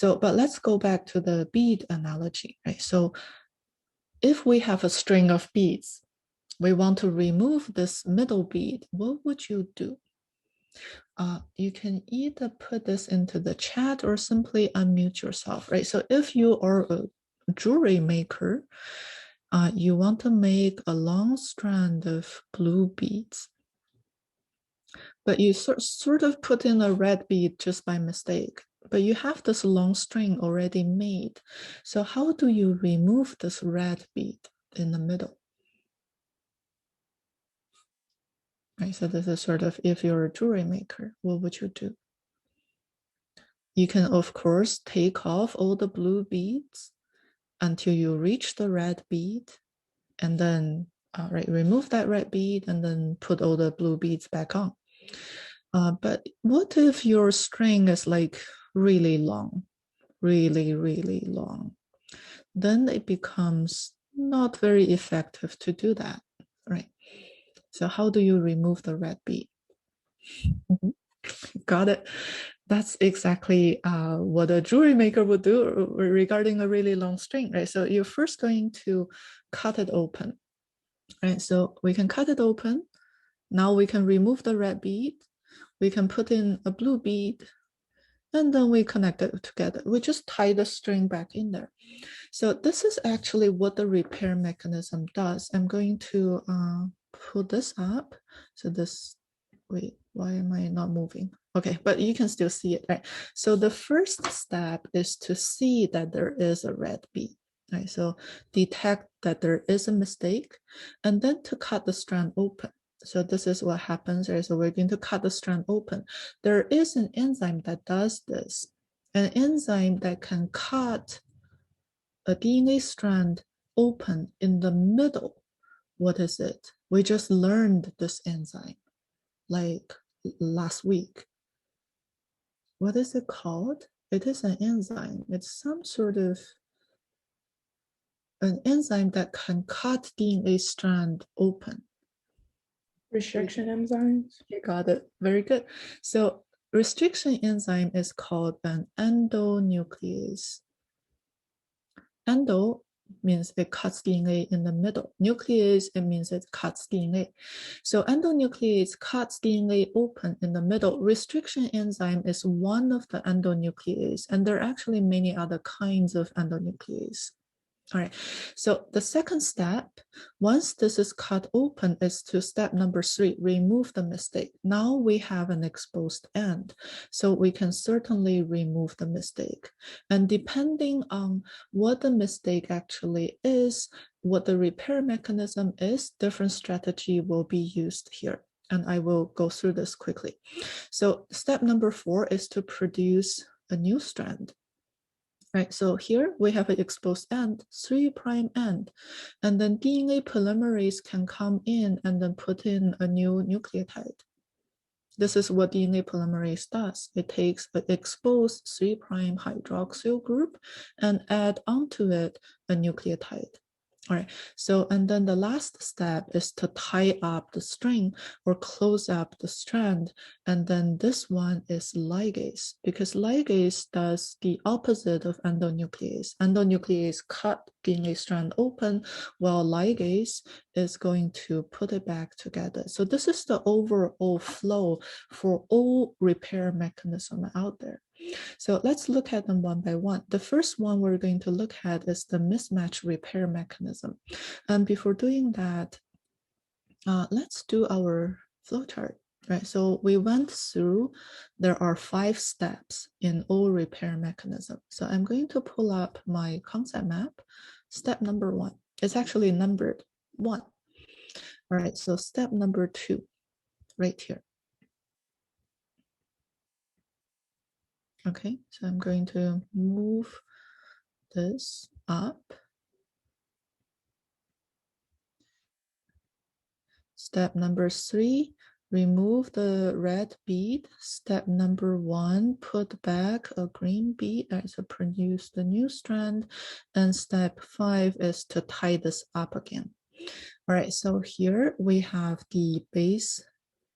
So, but let's go back to the bead analogy, right? So if we have a string of beads, we want to remove this middle bead, what would you do? You can either put this into the chat or simply unmute yourself, right? So if you are a jewelry maker, you want to make a long strand of blue beads, but you sort of put in a red bead just by mistake, but you have this long string already made. So how do you remove this red bead in the middle? Right, so this is sort of, if you're a jewelry maker, what would you do? You can, of course, take off all the blue beads until you reach the red bead, and then remove that red bead and then put all the blue beads back on. But what if your string is like really long, really, really long? Then it becomes not very effective to do that, right? So how do you remove the red bead? Got it. That's exactly what a jewelry maker would do regarding a really long string, right? So you're first going to cut it open, right? So we can cut it open. Now we can remove the red bead. We can put in a blue bead, and then we connect it together. We just tie the string back in there. So this is actually what the repair mechanism does. I'm going to pull this up. So this, wait, why am I not moving? Okay, but you can still see it, right? So the first step is to see that there is a red bead, right? So detect that there is a mistake, and then to cut the strand open. So this is what happens, right? So we're going to cut the strand open. There is an enzyme that does this, an enzyme that can cut a DNA strand open in the middle. What is it? We just learned this enzyme like last week. What is it called? It is an enzyme. It's some sort of an enzyme that can cut DNA strand open. Restriction enzymes. You got it. Very good. So restriction enzyme is called an endonuclease. Endo means it cuts DNA in the middle. Nuclease, it means it cuts DNA. So endonuclease cuts DNA open in the middle. Restriction enzyme is one of the endonuclease, and there are actually many other kinds of endonuclease. All right, so the second step, once this is cut open, is to step number 3, remove the mistake. Now we have an exposed end, so we can certainly remove the mistake. And depending on what the mistake actually is, what the repair mechanism is, different strategy will be used here. And I will go through this quickly. So step number 4 is to produce a new strand. Right, so here we have an exposed end, 3' end, and then DNA polymerase can come in and then put in a new nucleotide. This is what DNA polymerase does. It takes an exposed 3' hydroxyl group and add onto it a nucleotide. All right, so and then the last step is to tie up the string or close up the strand. And then this one is ligase, because ligase does the opposite of endonuclease. Endonuclease cut DNA strand open, while ligase is going to put it back together. So this is the overall flow for all repair mechanism out there. So let's look at them one by one. The first one we're going to look at is the mismatch repair mechanism. And before doing that, let's do our flowchart, right? So we went through, there are 5 steps in all repair mechanism. So I'm going to pull up my concept map. Step number 1, it's actually numbered 1. All right, so step number 2, right here. Okay, so I'm going to move this up. Step number 3, remove the red bead. Step number 1, put back a green bead, so produce the new strand. And step 5 is to tie this up again. All right, so here we have the base.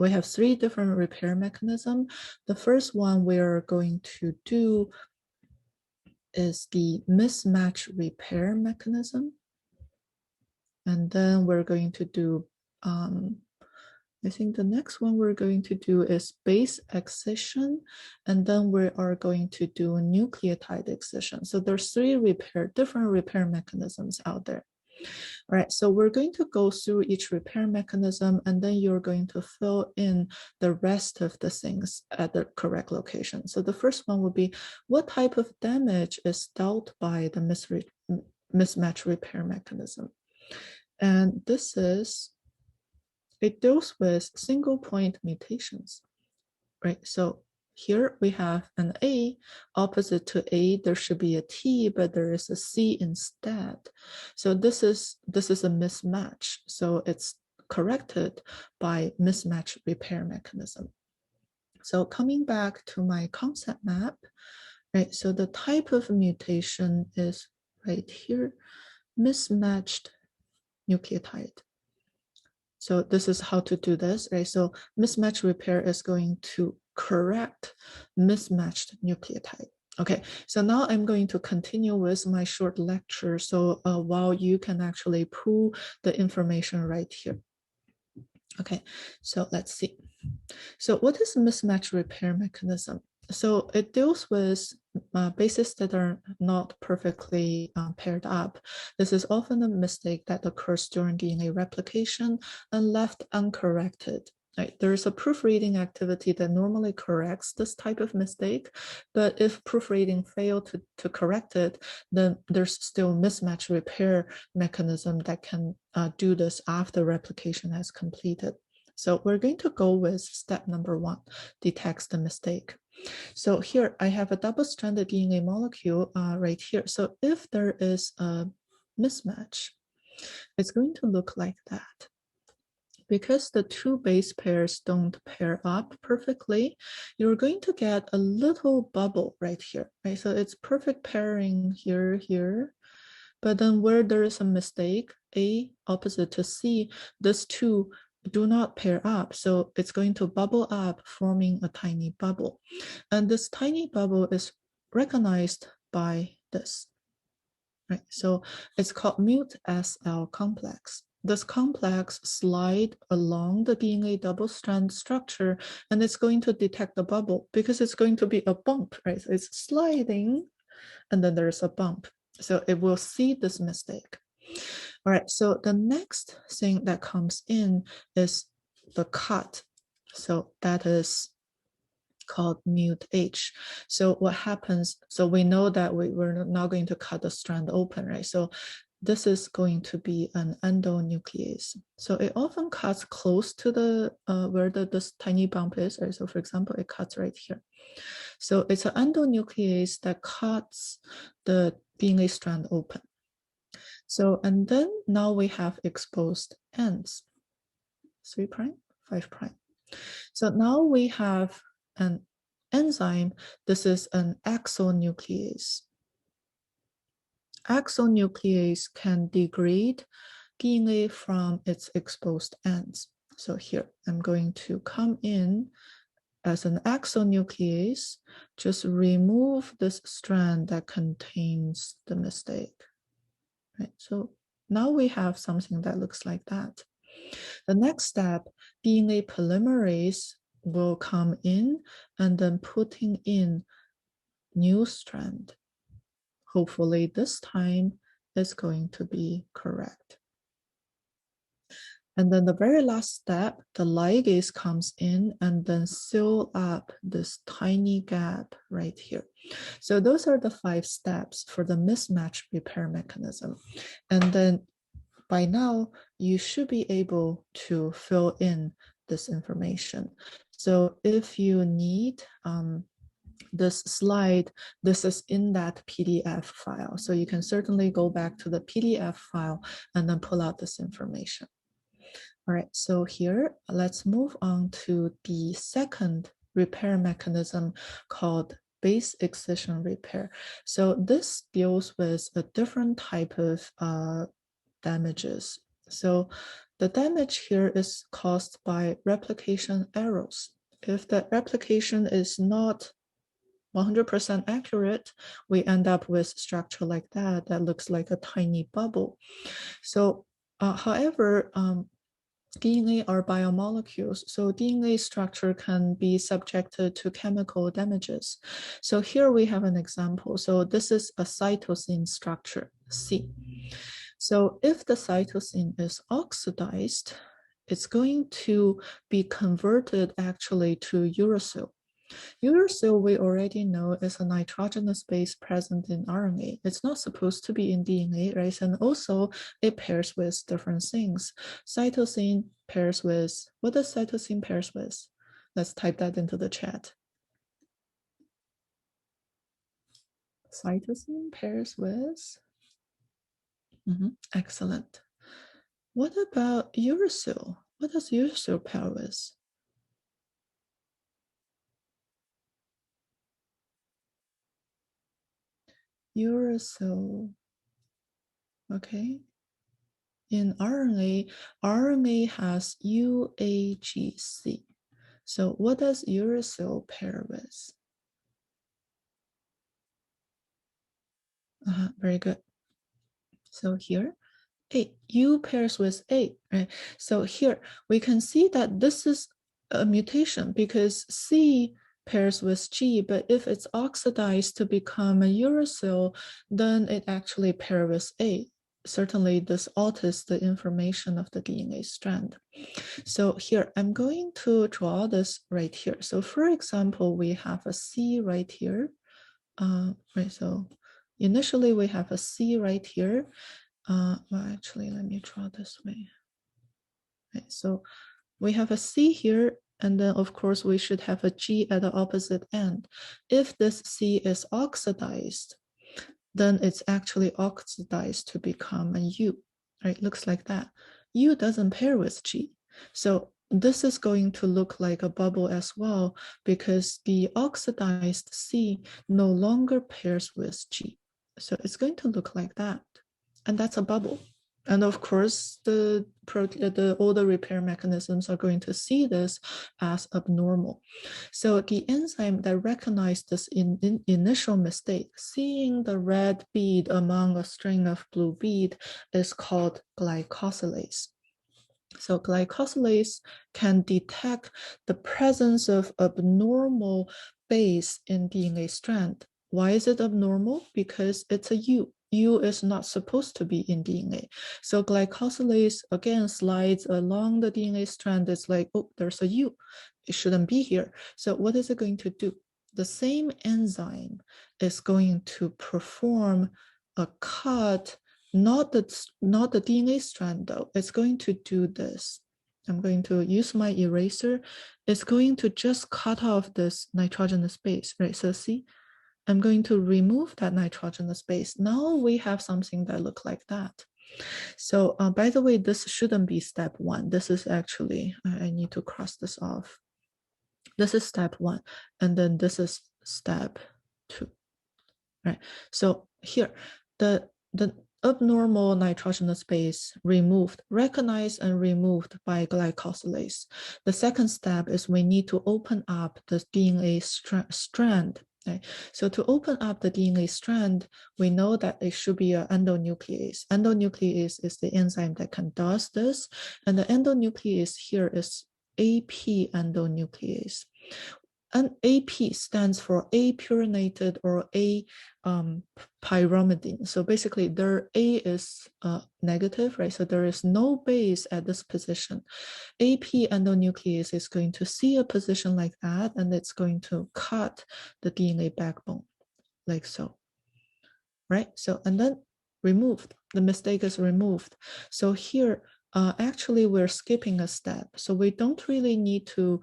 We have 3 different repair mechanisms. The first one we're going to do is the mismatch repair mechanism. And then we're going to do, I think the next one we're going to do is base excision, and then we are going to do nucleotide excision. So there's three different repair mechanisms out there. All right, so we're going to go through each repair mechanism, and then you're going to fill in the rest of the things at the correct location. So the first one would be, what type of damage is dealt by the mismatch repair mechanism? And this is, it deals with single point mutations, right? So here we have an A, opposite to A, there should be a T, but there is a C instead. So this is a mismatch. So it's corrected by mismatch repair mechanism. So coming back to my concept map, right? So the type of mutation is right here, mismatched nucleotide. So this is how to do this, right? So mismatch repair is going to correct mismatched nucleotide. Okay, so now I'm going to continue with my short lecture. So while you can actually pull the information right here. Okay, so let's see. So what is mismatch repair mechanism? So it deals with bases that are not perfectly paired up. This is often a mistake that occurs during DNA replication and left uncorrected. Right? There is a proofreading activity that normally corrects this type of mistake, but if proofreading failed to correct it, then there's still mismatch repair mechanism that can do this after replication has completed. So we're going to go with step number 1, detects the mistake. So here I have a double-stranded DNA molecule right here. So if there is a mismatch, it's going to look like that. Because the two base pairs don't pair up perfectly, you're going to get a little bubble right here, right? So it's perfect pairing here. But then where there is a mistake, A opposite to C, these two do not pair up. So it's going to bubble up, forming a tiny bubble. And this tiny bubble is recognized by this, right? So it's called mut-SL complex. This complex slide along the DNA double-strand structure, and it's going to detect the bubble because it's going to be a bump, right? So it's sliding, and then there's a bump. So it will see this mistake. All right, so the next thing that comes in is the cut. So that is called mut-H. So what happens, so we know that we're not going to cut the strand open, right? So this is going to be an endonuclease. So it often cuts close to the where this tiny bump is, right? So for example, it cuts right here. So it's an endonuclease that cuts the DNA strand open. So, and then now we have exposed ends, 3', 5'. So now we have an enzyme. This is an exonuclease. Exonuclease can degrade DNA from its exposed ends. So here, I'm going to come in as an exonuclease, just remove this strand that contains the mistake. Right? So now we have something that looks like that. The next step, DNA polymerase will come in and then putting in new strand. Hopefully this time it's going to be correct. And then the very last step, the ligase comes in and then seal up this tiny gap right here. So those are the 5 steps for the mismatch repair mechanism. And then by now, you should be able to fill in this information. So if you need this slide, this is in that PDF file. So you can certainly go back to the PDF file and then pull out this information. All right, so here, let's move on to the second repair mechanism called base excision repair. So this deals with a different type of damages. So the damage here is caused by replication errors. If the replication is not 100% accurate, we end up with structure like that looks like a tiny bubble. So, however, DNA are biomolecules, so DNA structure can be subjected to chemical damages. So here we have an example. So this is a cytosine structure, C. So if the cytosine is oxidized, it's going to be converted actually to uracil. Uracil, we already know, is a nitrogenous base present in RNA. It's not supposed to be in DNA, right? And also it pairs with different things. Cytosine pairs with, what does cytosine pairs with? Let's type that into the chat. Cytosine pairs with, excellent. What about uracil? What does uracil pair with? Uracil, okay. In RNA, RNA has UAGC. So what does uracil pair with? Very good. So here, A, U pairs with A, right? So here we can see that this is a mutation because C pairs with G, but if it's oxidized to become a uracil, then it actually pairs with A. Certainly this alters the information of the DNA strand. So here, I'm going to draw this right here. So for example, we have a C right here. Right, so initially we have a C right here. Well, actually, let me draw this way. Right, so we have a C here, and then of course we should have a G at the opposite end. If this C is oxidized, then it's actually oxidized to become a U, right? Looks like that. U doesn't pair with G. So this is going to look like a bubble as well because the oxidized C no longer pairs with G. So it's going to look like that. And that's a bubble. And of course, all the repair mechanisms are going to see this as abnormal. So the enzyme that recognized this initial mistake, seeing the red bead among a string of blue bead, is called glycosylase. So glycosylase can detect the presence of abnormal base in DNA strand. Why is it abnormal? Because it's a U. U is not supposed to be in DNA. So glycosylase, again, slides along the DNA strand. It's like, oh, there's a U. It shouldn't be here. So what is it going to do? The same enzyme is going to perform a cut, not the DNA strand though. It's going to do this. I'm going to use my eraser. It's going to just cut off this nitrogenous base, right? So see, I'm going to remove that nitrogenous base. Now we have something that looks like that. So by the way, this shouldn't be step one. This is actually, I need to cross this off. This is step one, and then this is step two, right? So here, the abnormal nitrogenous base removed, recognized and removed by glycosylase. The second step is we need to open up the DNA strand. Okay? So to open up the DNA strand, we know that it should be an endonuclease. Endonuclease is the enzyme that can do this, and the endonuclease here is AP endonuclease. And AP stands for apurinated or A pyrimidine. So basically their A is negative, right? So there is no base at this position. AP endonuclease is going to see a position like that, and it's going to cut the DNA backbone like so, right? So, and then removed, the mistake is removed. So here, actually we're skipping a step. So we don't really need to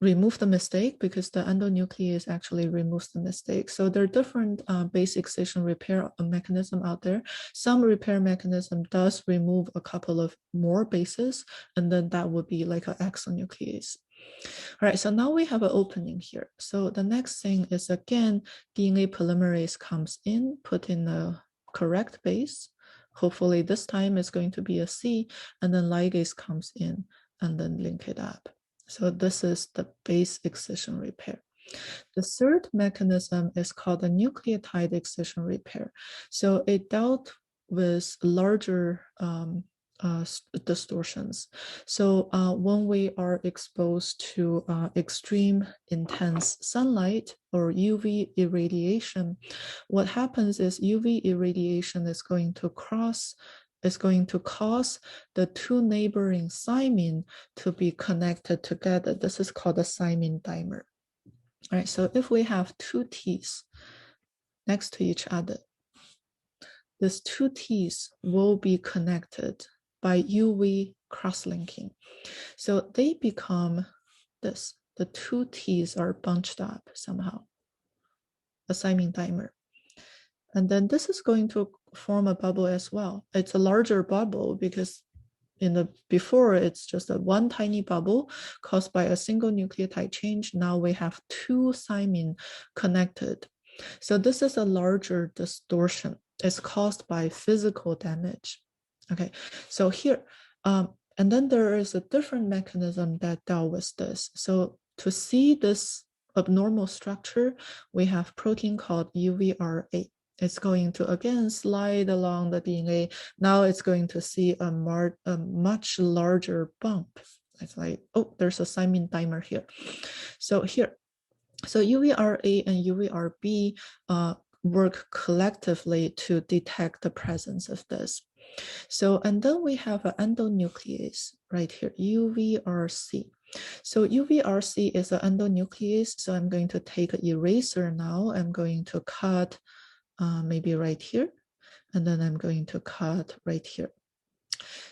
remove the mistake because the endonuclease actually removes the mistake. So there are different base excision repair mechanism out there. Some repair mechanism does remove a couple of more bases, and then that would be like an exonuclease. All right, so now we have an opening here. So the next thing is, again, DNA polymerase comes in, put in the correct base. Hopefully this time it's going to be a C, and then ligase comes in and then link it up. So this is the base excision repair. The third mechanism is called the nucleotide excision repair. So it dealt with larger distortions. So when we are exposed to extreme intense sunlight or UV irradiation, what happens is UV irradiation is going to cause the two neighboring thymine to be connected together. This is called a thymine dimer. All right, so if we have two T's next to each other, these two T's will be connected by UV cross-linking. So they become this. The two T's are bunched up somehow, a thymine dimer. And then this is going to form a bubble as well. It's a larger bubble because before it's just one tiny bubble caused by a single nucleotide change. Now we have two thymine connected. So this is a larger distortion. It's caused by physical damage. Okay, so here, and then there is a different mechanism that dealt with this. So to see this abnormal structure, we have protein called UVRA. It's going to again slide along the DNA. Now it's going to see a much larger bump. It's like, oh, there's a thymine dimer here. So here, so UVRA and UVRB work collectively to detect the presence of this. So, and then we have an endonuclease right here, UVRC. So UVRC is an endonuclease. So I'm going to take an eraser now. I'm going to cut maybe right here, and then I'm going to cut right here.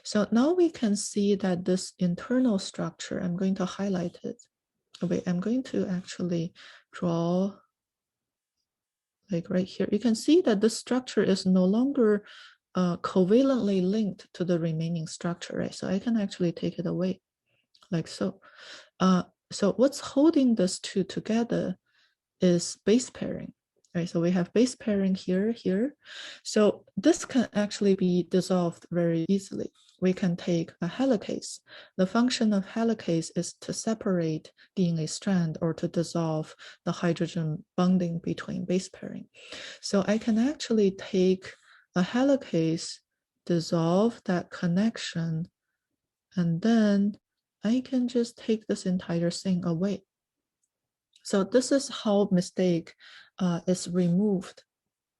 So now we can see that this internal structure, I'm going to highlight it. Oh, wait, I'm going to actually draw like right here. You can see that this structure is no longer covalently linked to the remaining structure, right? So I can actually take it away like so. So what's holding this two together is base pairing. Right, so we have base pairing here. So this can actually be dissolved very easily. We can take a helicase. The function of helicase is to separate DNA strand or to dissolve the hydrogen bonding between base pairing. So I can actually take a helicase, dissolve that connection, and then I can just take this entire thing away. So this is how mistake is removed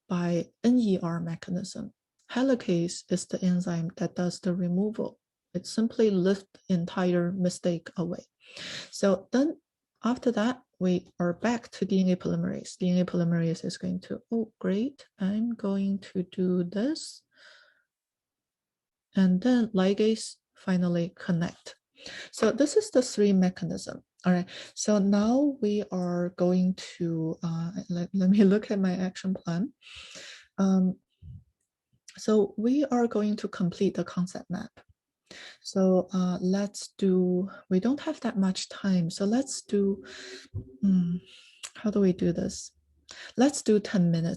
by NER mechanism. Helicase is the enzyme that does the removal. It simply lifts the entire mistake away. So then after that, we are back to DNA polymerase. DNA polymerase is going to, oh, great, I'm going to do this. And then ligase finally connect. So this is the three mechanism. All right, so now we are going to, let me look at my action plan. So we are going to complete the concept map. So let's do, we don't have that much time. So let's do, how do we do this? Let's do 10 minutes.